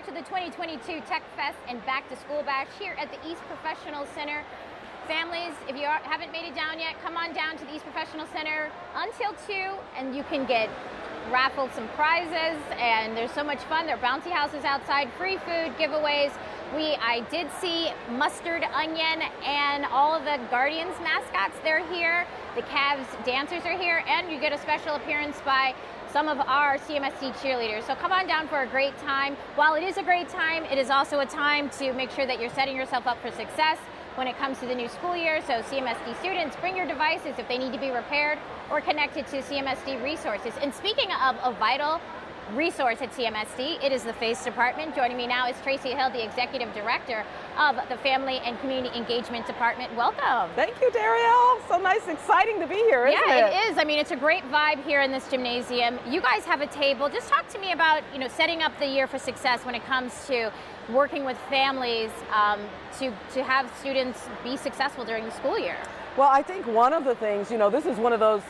back to the 2022 Tech Fest and Back to School Bash here at the East Professional Center. Families, if you haven't made it down yet, come on down to the East Professional Center until 2, and you can raffle some prizes, and there's so much fun. There are bouncy houses outside, free food, giveaways. I did see Mustard Onion and all of the Guardians mascots, they're here. The Cavs dancers are here, and you get a special appearance by some of our CMSD cheerleaders. So come on down for a great time. While it is a great time, it is also a time to make sure that you're setting yourself up for success when it comes to the new school year. So CMSD students, bring your devices if they need to be repaired or connected to CMSD resources. And speaking of a vital resource at CMSD, it is the FACE department. Joining me now is Tracy Hill, the Executive Director of the Family and Community Engagement Department. Welcome. Thank you, Daryl. So nice, exciting to be here, isn't it? Yeah, it is. I mean, it's a great vibe here in this gymnasium. You guys have a table. Just talk to me about, setting up the year for success when it comes to working with families to have students be successful during the school year. Well, I think one of the things, this is one of those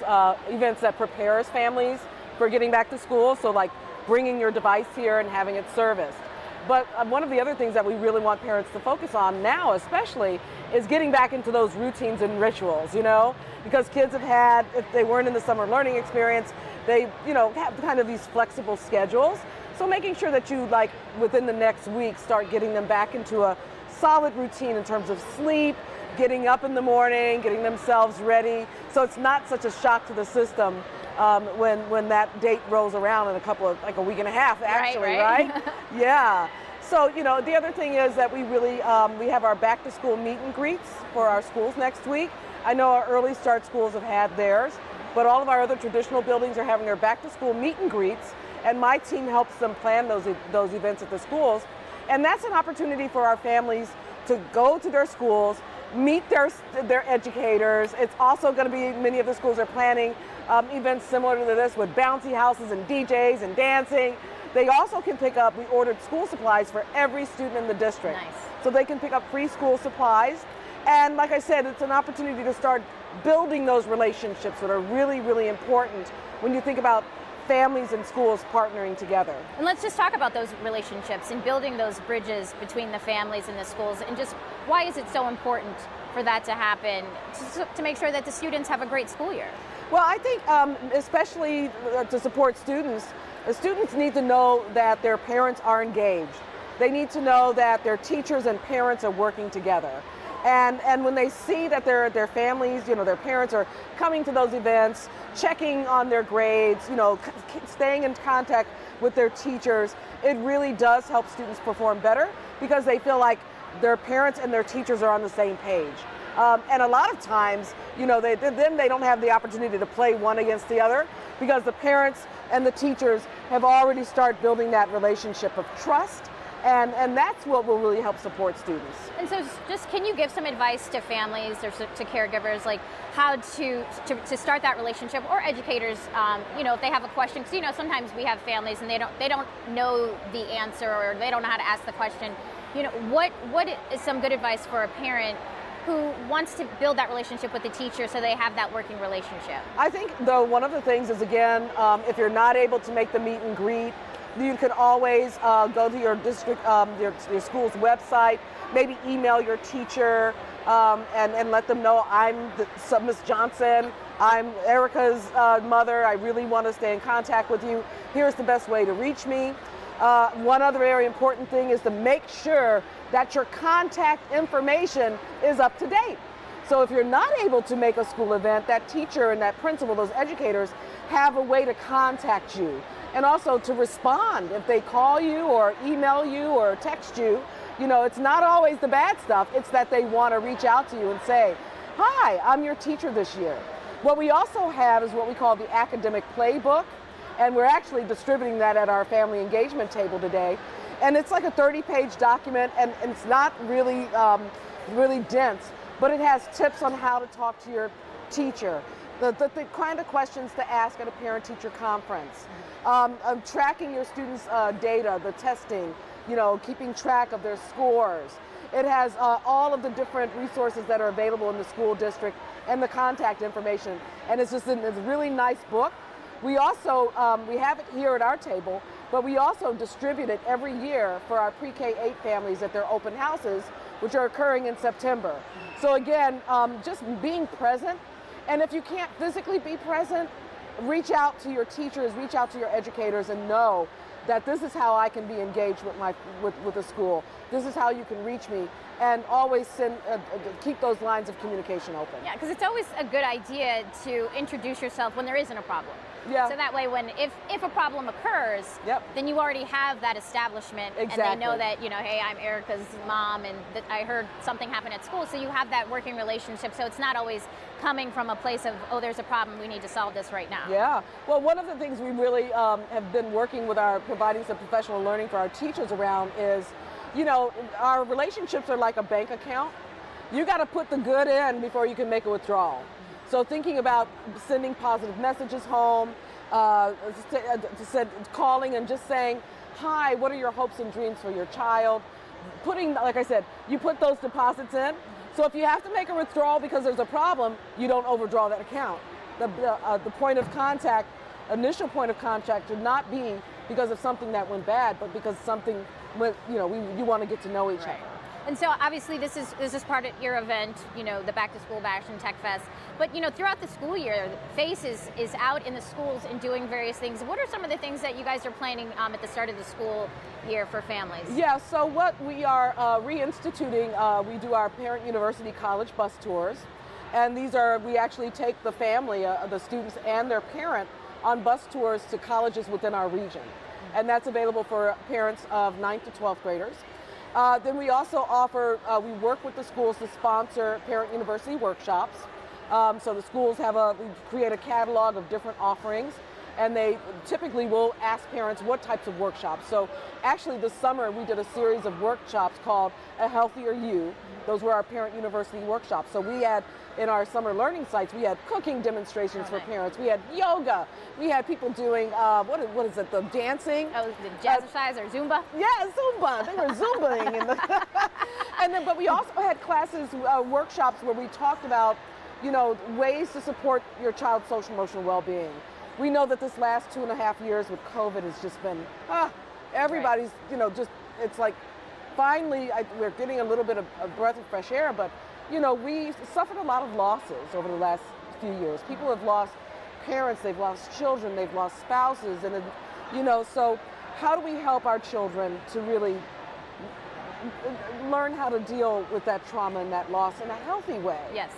events that prepares families for getting back to school. So like bringing your device here and having it serviced. But one of the other things that we really want parents to focus on now especially is getting back into those routines and rituals, because kids have had, if they weren't in the summer learning experience, they, have kind of these flexible schedules. So making sure that you, within the next week, start getting them back into a solid routine in terms of sleep, getting up in the morning, getting themselves ready, so it's not such a shock to the system when that date rolls around in a week and a half, actually, right? Yeah. So, the other thing is that we really, we have our back to school meet and greets for our schools next week. I know our early start schools have had theirs, but all of our other traditional buildings are having their back to school meet and greets, and my team helps them plan those events at the schools. And that's an opportunity for our families to go to their schools, meet their educators. It's also going to be, many of the schools are planning events similar to this with bouncy houses and DJs and dancing. They also can pick up, we ordered school supplies for every student in the district. Nice. So they can pick up free school supplies. And like I said, it's an opportunity to start building those relationships that are really, really important when you think about families and schools partnering together. And let's just talk about those relationships and building those bridges between the families and the schools, and just why is it so important for that to happen, to make sure that the students have a great school year? Well, I think especially to support students, the students need to know that their parents are engaged. They need to know that their teachers and parents are working together. And when they see that their families, their parents are coming to those events, checking on their grades, staying in contact with their teachers, it really does help students perform better because they feel like their parents and their teachers are on the same page. And a lot of times, they don't have the opportunity to play one against the other because the parents and the teachers have already started building that relationship of trust. And that's what will really help support students. And so can you give some advice to families or to caregivers, like how to start that relationship, or educators, if they have a question, because sometimes we have families and they don't know the answer, or they don't know how to ask the question. What is some good advice for a parent who wants to build that relationship with the teacher so they have that working relationship? I think one of the things is, again, if you're not able to make the meet and greet, you can always go to your district, your school's website, maybe email your teacher and let them know, I'm Miss Johnson, I'm Erica's mother, I really want to stay in contact with you. Here's the best way to reach me. One other very important thing is to make sure that your contact information is up to date. So if you're not able to make a school event, that teacher and that principal, those educators, have a way to contact you. And also to respond if they call you or email you or text you. It's not always the bad stuff. It's that they want to reach out to you and say, hi, I'm your teacher this year. What we also have is what we call the academic playbook. And we're actually distributing that at our family engagement table today. And it's like a 30-page document, and it's not really, really dense, but it has tips on how to talk to your teacher, the kind of questions to ask at a parent-teacher conference. Tracking your students' data, the testing, keeping track of their scores. It has all of the different resources that are available in the school district and the contact information. And it's just a really nice book. We also, we have it here at our table, but we also distribute it every year for our pre-K-8 families at their open houses, which are occurring in September. So again, just being present, and if you can't physically be present, reach out to your teachers, reach out to your educators, and know that this is how I can be engaged with the school. This is how you can reach me, and always keep those lines of communication open. Yeah, because it's always a good idea to introduce yourself when there isn't a problem. Yeah. So that way, if a problem occurs, Yep. then you already have that establishment, Exactly. and they know that, hey, I'm Erica's mom, and that I heard something happen at school. So you have that working relationship. So it's not always coming from a place of, oh, there's a problem, we need to solve this right now. Yeah. Well, one of the things we really have been working with providing some professional learning for our teachers around is, our relationships are like a bank account. You got to put the good in before you can make a withdrawal. So thinking about sending positive messages home, calling and just saying, hi, what are your hopes and dreams for your child? Putting, like I said, you put those deposits in. So if you have to make a withdrawal because there's a problem, you don't overdraw that account. The point of contact, initial point of contact, should not be because of something that went bad, but because something went, you want to get to know each other. And so obviously this is part of your event, the Back to School Bash and Tech Fest. But throughout the school year, FACE is out in the schools and doing various things. What are some of the things that you guys are planning at the start of the school year for families? Yeah, so what we are reinstituting, we do our Parent University College bus tours. And we actually take the family, the students and their parent, on bus tours to colleges within our region. And that's available for parents of 9th to 12th graders. Then we also offer, we work with the schools to sponsor Parent University workshops. So the schools we create a catalog of different offerings, and they typically will ask parents what types of workshops. So actually this summer we did a series of workshops called A Healthier You. Those were our Parent University workshops. So we had, in our summer learning sites, we had cooking demonstrations for parents. We had yoga. We had people doing, what is it, the dancing? Oh, the jazzercise or Zumba? Yeah, Zumba. They were Zumbaing. But we also had classes, workshops where we talked about, ways to support your child's social emotional well-being. We know that this last 2.5 years with COVID has just been, everybody's, it's like, finally, we're getting a little bit of a breath of fresh air, but, we suffered a lot of losses over the last few years. People have lost parents, they've lost children, they've lost spouses, and, so how do we help our children to really learn how to deal with that trauma and that loss in a healthy way? Yes.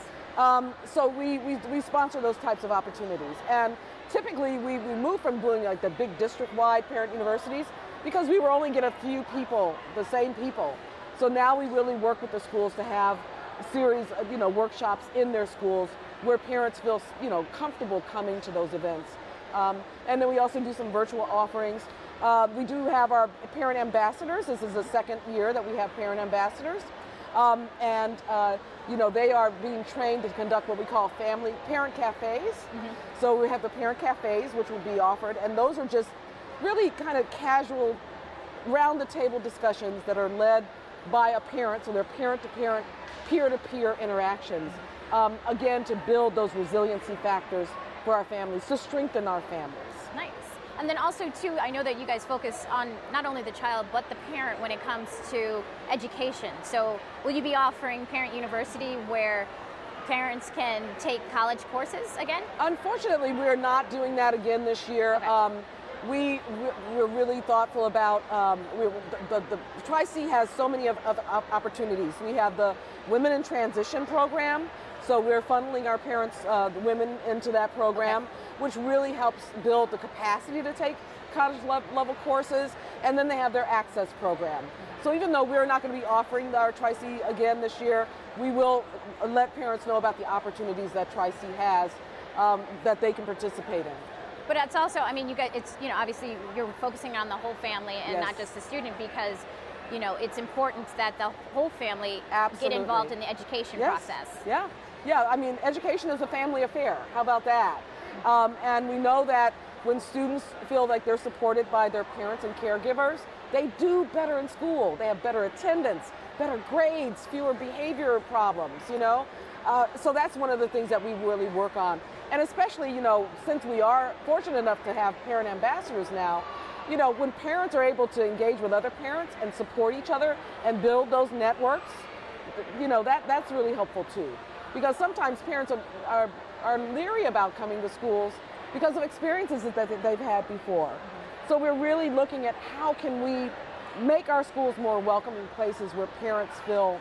So we sponsor those types of opportunities. And typically we moved from doing like the big district-wide parent universities because we were only getting a few people, the same people. So now we really work with the schools to have a series of, workshops in their schools where parents feel, comfortable coming to those events. And then we also do some virtual offerings. We do have our parent ambassadors. This is the second year that we have parent ambassadors. They are being trained to conduct what we call parent cafes. Mm-hmm. So we have the parent cafes, which will be offered, and those are just really kind of casual, round-the-table discussions that are led by a parent, so they're parent-to-parent, peer-to-peer interactions, again, to build those resiliency factors for our families, to strengthen our families. Nice. And then also, too, I know that you guys focus on not only the child, but the parent when it comes to education. So will you be offering Parent University where parents can take college courses again? Unfortunately, we're not doing that again this year. Okay. We're really thoughtful about, the TriC has so many of opportunities. We have the Women in Transition program, so we're funneling our parents, the women, into that program, okay, which really helps build the capacity to take college level courses, and then they have their access program. So even though we're not going to be offering our TriC again this year, we will let parents know about the opportunities that TriC has that they can participate in. But it's also, I mean, obviously you're focusing on the whole family and yes, not just the student, because, it's important that the whole family absolutely get involved in the education yes, process. Yeah, yeah. I mean, education is a family affair. How about that? And we know that when students feel like they're supported by their parents and caregivers, they do better in school. They have better attendance, better grades, fewer behavior problems, So that's one of the things that we really work on. And especially, since we are fortunate enough to have parent ambassadors now, you know, when parents are able to engage with other parents and support each other and build those networks, you know, that's really helpful too. Because sometimes parents are leery about coming to schools because of experiences that they've had before. So we're really looking at how can we make our schools more welcoming places where parents feel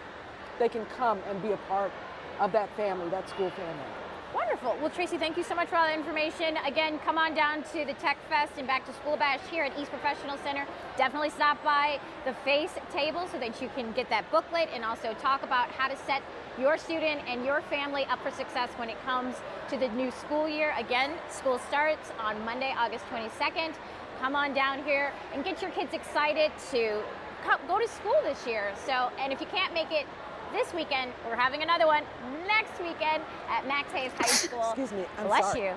they can come and be a part of that family, that school family. Wonderful. Well, Tracy, thank you so much for all that information. Again, come on down to the Tech Fest and Back to School Bash here at East Professional Center. Definitely stop by the FACE table so that you can get that booklet and also talk about how to set your student and your family up for success when it comes to the new school year. Again, school starts on Monday, August 22nd. Come on down here and get your kids excited to go to school this year. So, and if you can't make it this weekend, we're having another one next weekend at Max Hayes High School. Excuse me, I'm Bless sorry. you.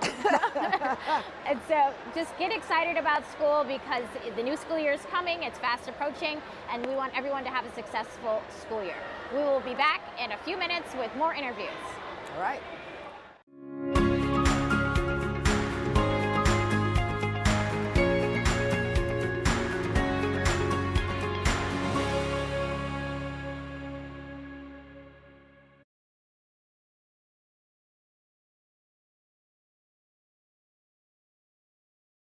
And so just get excited about school because the new school year is coming, it's fast approaching, and we want everyone to have a successful school year. We will be back in a few minutes with more interviews. All right.